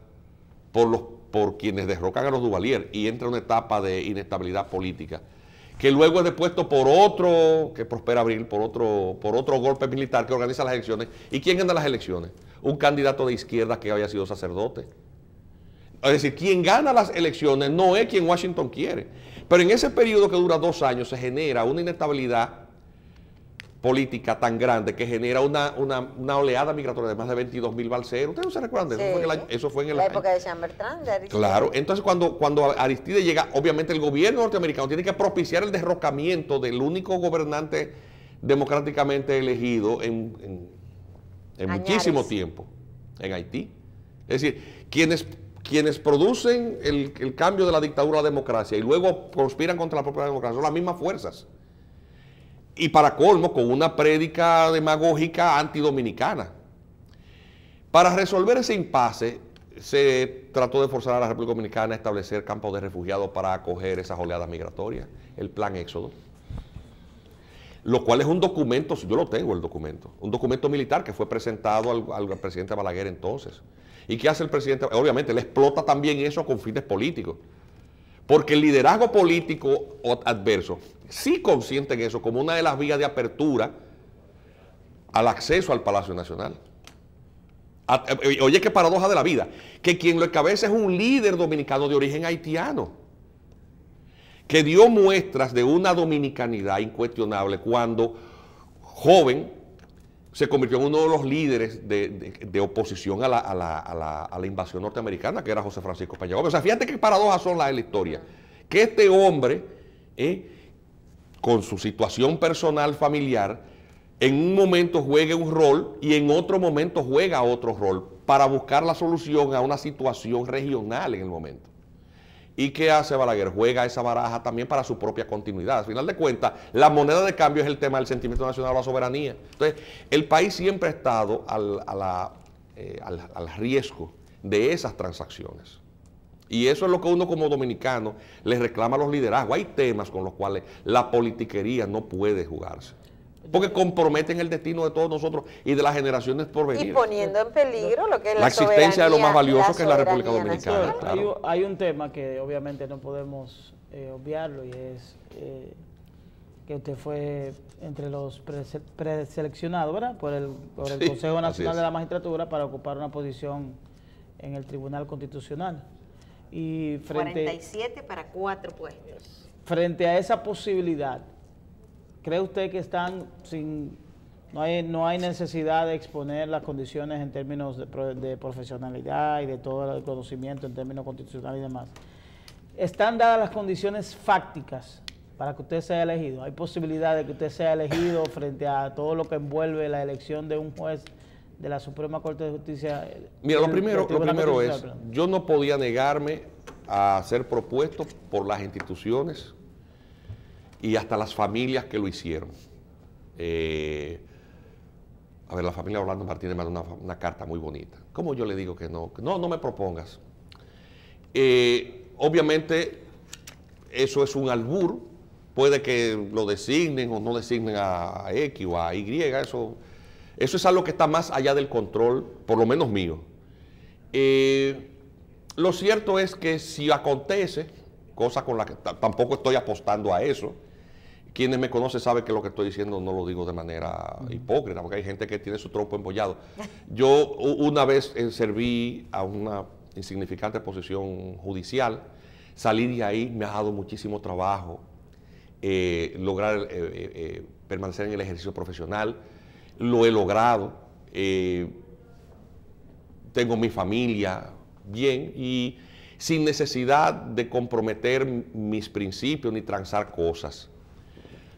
por quienes derrocan a los Duvalier y entra en una etapa de inestabilidad política, que luego es depuesto por otro, que Prospera Abril, por otro golpe militar que organiza las elecciones? ¿Y quién gana las elecciones? Un candidato de izquierda que había sido sacerdote. Es decir, quien gana las elecciones no es quien Washington quiere. Pero en ese periodo que dura 2 años se genera una inestabilidad política tan grande que genera una oleada migratoria de más de 22.000 balseros. ¿Ustedes no se recuerdan de eso? Sí. Eso fue en el la año. época de Jean Bertrand. de Aristide. Claro, entonces cuando Aristide llega, obviamente el gobierno norteamericano tiene que propiciar el derrocamiento del único gobernante democráticamente elegido en muchísimo tiempo, en Haití. Es decir, quienes producen el cambio de la dictadura a la democracia y luego conspiran contra la propia democracia son las mismas fuerzas. Y para colmo, con una prédica demagógica antidominicana. Para resolver ese impasse, se trató de forzar a la República Dominicana a establecer campos de refugiados para acoger esas oleadas migratorias, el Plan Éxodo. Lo cual es un documento, yo lo tengo el documento, un documento militar que fue presentado al presidente Balaguer entonces. ¿Y qué hace el presidente? Obviamente, él explota también eso con fines políticos. Porque el liderazgo político adverso sí consiente en eso como una de las vías de apertura al acceso al Palacio Nacional. Oye, qué paradoja de la vida, que quien lo encabeza es un líder dominicano de origen haitiano, que dio muestras de una dominicanidad incuestionable cuando joven se convirtió en uno de los líderes de oposición a la invasión norteamericana, que era José Francisco Peña Gómez. O sea, fíjate qué paradojas son las de la historia. Que este hombre, con su situación personal familiar, en un momento juegue un rol y en otro momento juega otro rol para buscar la solución a una situación regional en el momento. ¿Y qué hace Balaguer? Juega esa baraja también para su propia continuidad. Al final de cuentas, la moneda de cambio es el tema del sentimiento nacional o la soberanía. Entonces, el país siempre ha estado al riesgo de esas transacciones. Y eso es lo que uno como dominicano le reclama a los liderazgos. Hay temas con los cuales la politiquería no puede jugarse, porque comprometen el destino de todos nosotros y de las generaciones por venir. Y poniendo en peligro lo que es la existencia de lo más valioso que es la soberanía República Dominicana. nacional. Claro. Hay un tema que obviamente no podemos obviarlo, y es que usted fue entre los preseleccionados, ¿verdad? Por el Sí, Consejo así Nacional es. de la Magistratura para ocupar una posición en el Tribunal Constitucional. Y 47 para 4 puestos. frente a esa posibilidad, ¿cree usted que no hay necesidad de exponer las condiciones en términos de profesionalidad y de todo el conocimiento en términos constitucionales y demás? ¿Están dadas las condiciones fácticas para que usted sea elegido? ¿Hay posibilidad de que usted sea elegido frente a todo lo que envuelve la elección de un juez de la Suprema Corte de Justicia? Mira, lo primero es, perdón. yo no podía negarme a ser propuesto por las instituciones y hasta las familias que lo hicieron. A ver, la familia Orlando Martínez me mandó una carta muy bonita. ¿Cómo yo le digo que no? No me propongas. Obviamente, eso es un albur. Puede que lo designen o no designen a X o a Y. Eso es algo que está más allá del control, por lo menos mío. Lo cierto es que si acontece, cosa con la que tampoco estoy apostando a eso, quienes me conocen saben que lo que estoy diciendo no lo digo de manera hipócrita, porque hay gente que tiene su trompo embollado. Yo una vez serví a una insignificante posición judicial, salí de ahí, me ha dado muchísimo trabajo lograr permanecer en el ejercicio profesional, lo he logrado, tengo mi familia bien y sin necesidad de comprometer mis principios ni transar cosas.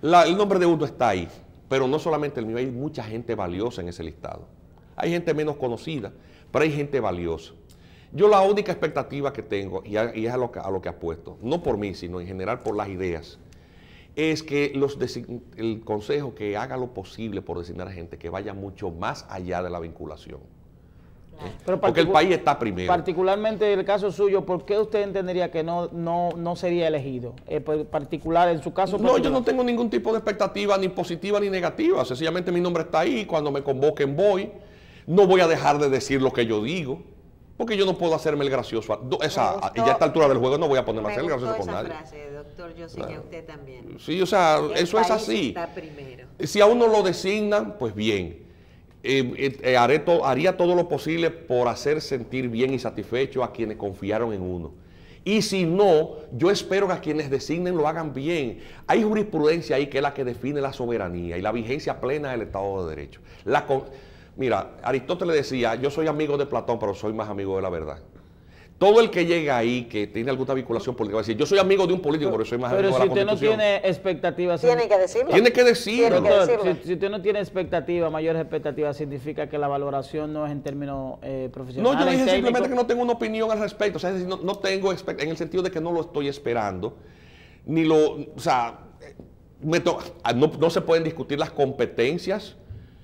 El nombre de uno está ahí, pero no solamente el mío, hay mucha gente valiosa en ese listado. Hay gente menos conocida, pero hay gente valiosa. Yo la única expectativa que tengo, y es a lo que apuesto, no por mí, sino en general por las ideas, es que el Consejo que haga lo posible por designar a gente que vaya mucho más allá de la vinculación. Pero porque el país está primero. Particularmente en el caso suyo, ¿por qué usted entendería que no sería elegido? Particular, en su caso particular. No, yo no tengo ningún tipo de expectativa, ni positiva ni negativa. Sencillamente mi nombre está ahí, cuando me convoquen voy. No voy a dejar de decir lo que yo digo, porque yo no puedo hacerme el gracioso. Y ya a esta altura del juego no voy a ponerme a hacer el gracioso con nadie. Frase, doctor, yo sé que usted también. Sí, o sea, eso es así. Está primero. Si a uno lo designan, pues bien. Haría todo lo posible por hacer sentir bien y satisfecho a quienes confiaron en uno. Y si no, yo espero que a quienes designen lo hagan bien. Hay jurisprudencia ahí que es la que define la soberanía y la vigencia plena del Estado de Derecho. Mira, Aristóteles decía, yo soy amigo de Platón, pero soy más amigo de la verdad. Todo el que llega ahí, que tiene alguna vinculación política, va a decir, yo soy amigo de un político, pero soy más amigo de la Constitución. Pero si usted no tiene expectativas... Tiene que decirlo. Tiene que decirlo. Si usted no tiene expectativas, mayores expectativas, significa que la valoración no es en términos profesionales. No, yo dije técnicos. simplemente que no tengo una opinión al respecto. O sea, es decir, no tengo, en el sentido de que no lo estoy esperando, ni lo, o sea, no se pueden discutir las competencias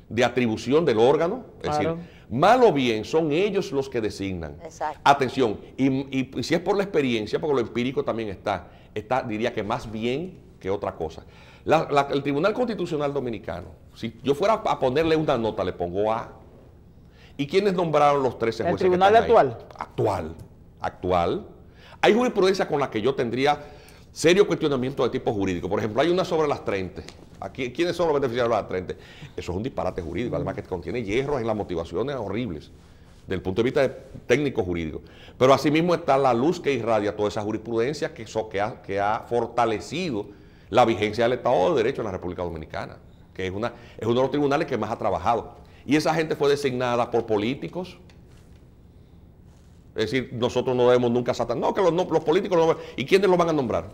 de atribución del órgano. Es Claro. decir, mal o bien, son ellos los que designan. Exacto. Atención, y si es por la experiencia, porque lo empírico también está, diría que más bien que otra cosa. El Tribunal Constitucional Dominicano, si yo fuera a ponerle una nota, le pongo A. ¿Y quiénes nombraron los 13 jueces? ¿El tribunal actual? Actual. Hay jurisprudencia con la que yo tendría serio cuestionamiento de tipo jurídico. Por ejemplo, hay una sobre las 30. Aquí, ¿quiénes son los beneficiarios de las 30? Eso es un disparate jurídico, además que contiene hierros en las motivaciones horribles, desde el punto de vista técnico-jurídico. Pero asimismo está la luz que irradia toda esa jurisprudencia que ha fortalecido la vigencia del Estado de Derecho en la República Dominicana, que es uno de los tribunales que más ha trabajado. Y esa gente fue designada por políticos. Es decir, nosotros no debemos nunca satanizar. No, que los políticos no. ¿Y quiénes los van a nombrar?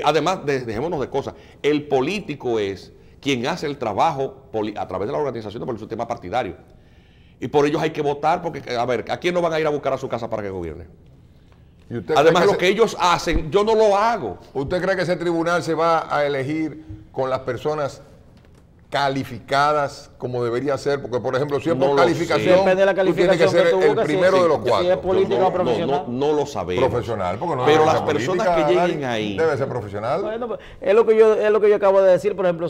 Además, dejémonos de cosas. El político es quien hace el trabajo a través de la organización por el sistema partidario. Y por ellos hay que votar, porque, a ver, ¿a quién no van a ir a buscar a su casa para que gobierne? Además, lo que ellos hacen, yo no lo hago. ¿Usted cree que ese tribunal se va a elegir con las personas calificadas como debería ser? Porque, por ejemplo, si es por calificación, depende de la calificación tú tienes que ser que tú el buscas, primero de los cuatro. Si es político o profesional. No lo sabemos. Profesional, porque no pero debe las ser personas política, que lleguen ahí. debe ser profesional. Bueno, pues, es lo que yo acabo de decir. Por ejemplo,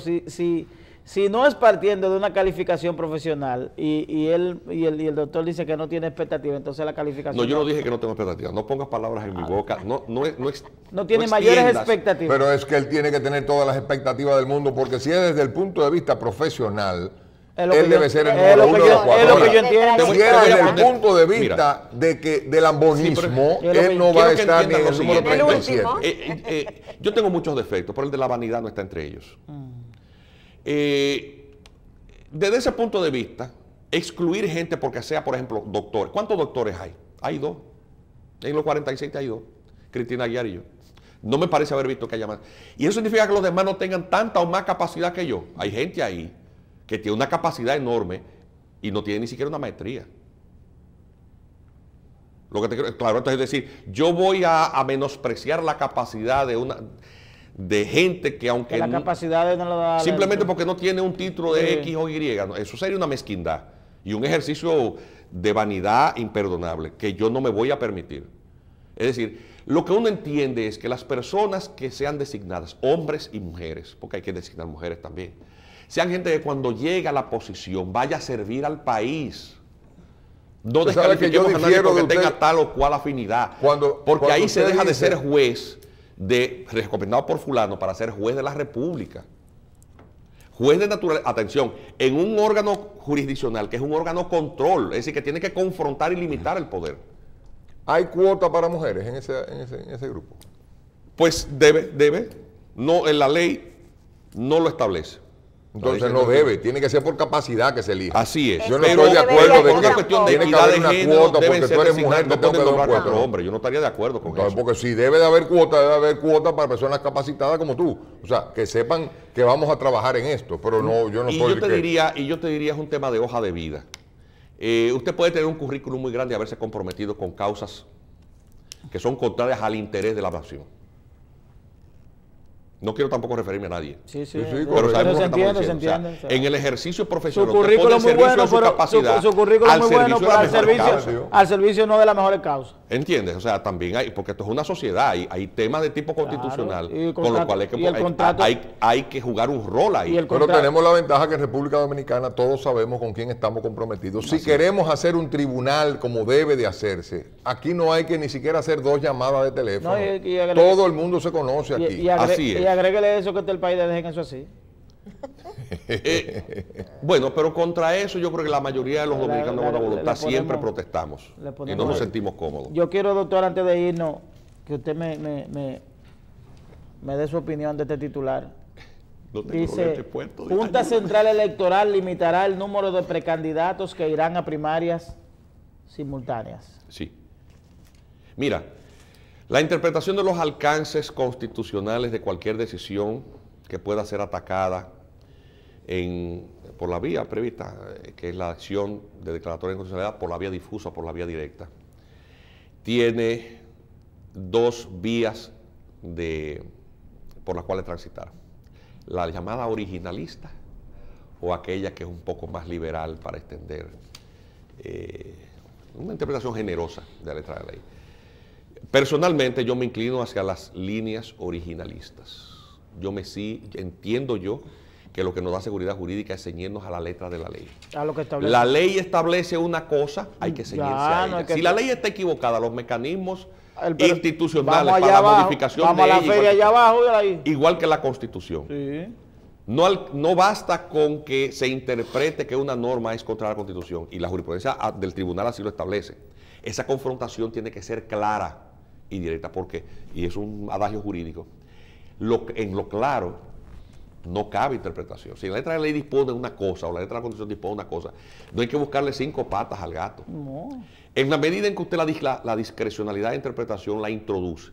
si no es partiendo de una calificación profesional y el doctor dice que no tiene expectativa, entonces la calificación... No, yo no dije que no tengo expectativas. No pongas palabras en mi boca. No tiene mayores extiendas. expectativas. Pero es que él tiene que tener todas las expectativas del mundo, porque si es desde el punto de vista profesional, él debe ser el número uno de los cuatro. Es lo que yo entiendo. Si es desde el punto de vista del ambonismo, él no va a estar ni en el número 37. Yo tengo muchos defectos, pero el de la vanidad no está entre ellos. Desde ese punto de vista, excluir gente porque sea, por ejemplo, doctor. ¿Cuántos doctores hay? Hay 2. En los 47 hay 2. Cristina Aguiar y yo. No me parece haber visto que haya más. Y eso significa que los demás no tengan tanta o más capacidad que yo. Hay gente ahí que tiene una capacidad enorme y no tiene ni siquiera una maestría. Lo que te quiero, claro, entonces es decir, yo voy a menospreciar la capacidad de gente que aunque... Que la capacidad no lo da... Simplemente porque no tiene un título de X o Y. No, eso sería una mezquindad y un ejercicio de vanidad imperdonable que yo no me voy a permitir. Es decir, lo que uno entiende es que las personas que sean designadas, hombres y mujeres, porque hay que designar mujeres también, sean gente que cuando llega a la posición vaya a servir al país. No descalifiquemos a nadie porque tenga tal o cual afinidad. Porque ahí se deja de ser juez recomendado por fulano para ser juez de la República. Juez de naturaleza, atención, en un órgano jurisdiccional que es un órgano control, es decir, que tiene que confrontar y limitar el poder. ¿Hay cuota para mujeres en ese grupo? Pues debe, no, en la ley no lo establece. Entonces no debe, tiene que ser por capacidad que se elija. Así es. Yo no estoy de acuerdo de una cuestión de tiene que equidad haber de una género, cuota deben porque ser tú eres mujer, designados, te tengo que dar un nombrar cuota. cuatro hombres. Yo no estaría de acuerdo con Entonces, eso. porque si debe de haber cuota para personas capacitadas como tú. O sea, que sepan que vamos a trabajar en esto, pero no, yo no y soy yo te diría, es un tema de hoja de vida. Usted puede tener un currículum muy grande y haberse comprometido con causas que son contrarias al interés de la nación. No quiero tampoco referirme a nadie. Sí, pero sabemos se lo que estamos entiende, se diciendo. entiende. O sea, en el ejercicio profesional, Su currículum es muy bueno, pero su currículum muy bueno, pero al servicio no de las mejores causas. ¿Entiendes? O sea, también hay, porque esto es una sociedad, hay temas de tipo constitucional, con los cuales hay que jugar un rol ahí. Pero tenemos la ventaja que en República Dominicana todos sabemos con quién estamos comprometidos. Si queremos hacer un tribunal como debe de hacerse, aquí no hay que ni siquiera hacer 2 llamadas de teléfono. Todo el mundo se conoce aquí. Así es. Y agréguele eso que el país le dejen eso así. Bueno, pero contra eso yo creo que la mayoría de los dominicanos de buena voluntad ponemos, siempre protestamos y no nos sentimos cómodos. Yo quiero, doctor, antes de irnos, que usted me dé su opinión de este titular. No tengo Dice, leche puesto, Junta Central Electoral limitará el número de precandidatos que irán a primarias simultáneas. Sí. Mira, la interpretación de los alcances constitucionales de cualquier decisión que pueda ser atacada por la vía prevista, que es la acción de declaratoria de inconstitucionalidad por la vía difusa, por la vía directa, tiene dos vías por las cuales transitar. La llamada originalista o aquella que es un poco más liberal para extender una interpretación generosa de la letra de la ley. Personalmente yo me inclino hacia las líneas originalistas. Entiendo yo que lo que nos da seguridad jurídica es ceñirnos a la letra de la ley. A lo que establece. La ley establece una cosa, hay que ceñirse a ella. Si la ley está equivocada, los mecanismos institucionales para la modificación de ella, vamos a la feria allá abajo, igual que la Constitución. Sí. No basta con que se interprete que una norma es contra la Constitución, y la jurisprudencia del tribunal así lo establece. Esa confrontación tiene que ser clara y directa, porque, y es un adagio jurídico, en lo claro no cabe interpretación. Si la letra de la ley dispone una cosa o la letra de la Constitución dispone una cosa, no hay que buscarle 5 patas al gato. No. En la medida en que usted la discrecionalidad de interpretación la introduce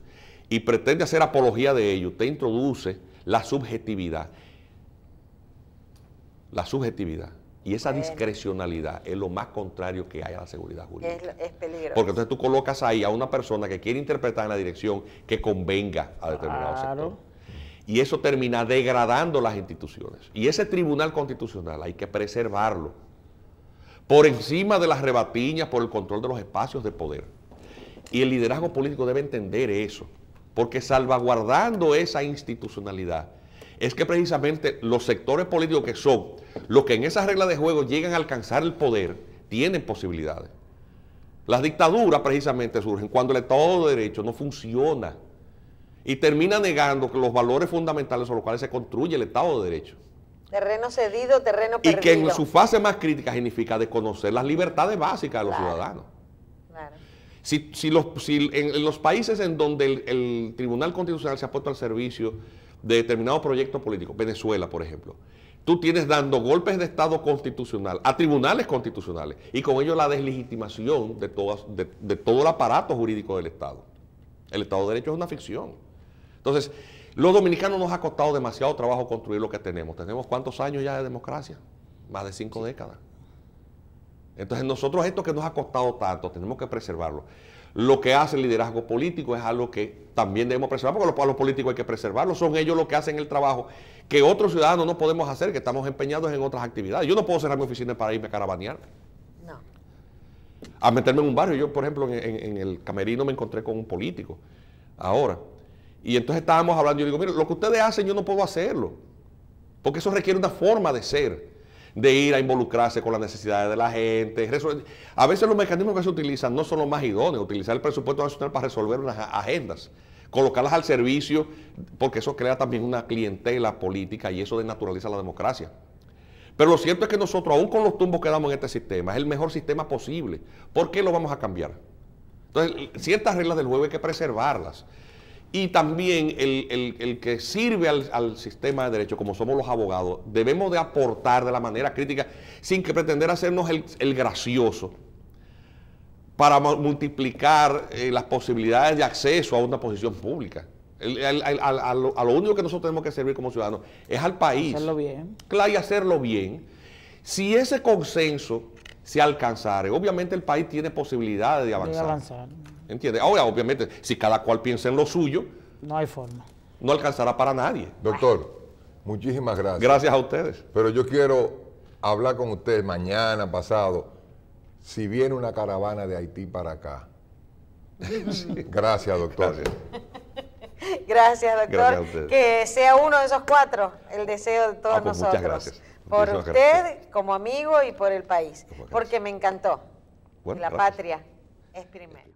y pretende hacer apología de ello, usted introduce la subjetividad. La subjetividad y esa discrecionalidad es lo más contrario que hay a la seguridad jurídica. Es peligroso. Porque entonces tú colocas ahí a una persona que quiere interpretar en la dirección que convenga a determinado sector. Y eso termina degradando las instituciones. Y ese tribunal constitucional hay que preservarlo por encima de las rebatiñas, por el control de los espacios de poder. Y el liderazgo político debe entender eso, porque salvaguardando esa institucionalidad es que precisamente los sectores políticos que son los que en esas reglas de juego llegan a alcanzar el poder, tienen posibilidades. Las dictaduras precisamente surgen cuando el Estado de Derecho no funciona y termina negando los valores fundamentales sobre los cuales se construye el Estado de Derecho. Terreno cedido, terreno Y perdido. que en su fase más crítica significa desconocer las libertades básicas de los ciudadanos. Claro. Si en los países en donde el Tribunal Constitucional se ha puesto al servicio de determinados proyectos políticos, Venezuela, por ejemplo, tú tienes dando golpes de Estado constitucional a tribunales constitucionales y con ello la deslegitimación de todo el aparato jurídico del Estado. El Estado de Derecho es una ficción. Entonces, los dominicanos nos ha costado demasiado trabajo construir lo que tenemos. ¿Tenemos cuántos años ya de democracia? Más de 5 décadas. Entonces, nosotros esto que nos ha costado tanto, tenemos que preservarlo. Lo que hace el liderazgo político es algo que también debemos preservar, porque a los políticos hay que preservarlo. Son ellos los que hacen el trabajo que otros ciudadanos no podemos hacer, que estamos empeñados en otras actividades. Yo no puedo cerrar mi oficina para irme a caravanear. No. A meterme en un barrio. Yo, por ejemplo, en el camerino me encontré con un político ahora. Y entonces estábamos hablando, yo digo, mire, lo que ustedes hacen yo no puedo hacerlo, porque eso requiere una forma de ser, de ir a involucrarse con las necesidades de la gente. A veces los mecanismos que se utilizan no son los más idóneos, utilizar el presupuesto nacional para resolver unas agendas, colocarlas al servicio, porque eso crea también una clientela política y eso desnaturaliza la democracia. Pero lo cierto es que nosotros, aún con los tumbos que damos en este sistema, es el mejor sistema posible. ¿Por qué lo vamos a cambiar? Entonces, ciertas reglas del juego hay que preservarlas. Y también el que sirve al sistema de derecho, como somos los abogados, debemos de aportar de la manera crítica, sin que pretender hacernos el gracioso, para multiplicar las posibilidades de acceso a una posición pública. A lo único que nosotros tenemos que servir como ciudadanos es al país. Hacerlo bien. Claro, y hacerlo bien. Si ese consenso se alcanzara, obviamente el país tiene posibilidades de avanzar. ¿Entiendes? Ahora, obviamente, si cada cual piensa en lo suyo, no hay forma. No alcanzará para nadie. Doctor, muchísimas gracias. Gracias a ustedes. Pero yo quiero hablar con usted mañana, pasado, si viene una caravana de Haití para acá. Gracias, doctor. Gracias, doctor. Gracias a ustedes. Que sea uno de esos 4, el deseo de todos pues nosotros. muchas gracias. Por Muchísimas usted gracias. como amigo y por el país. Pues porque me encantó. Bueno, La gracias. patria es primero.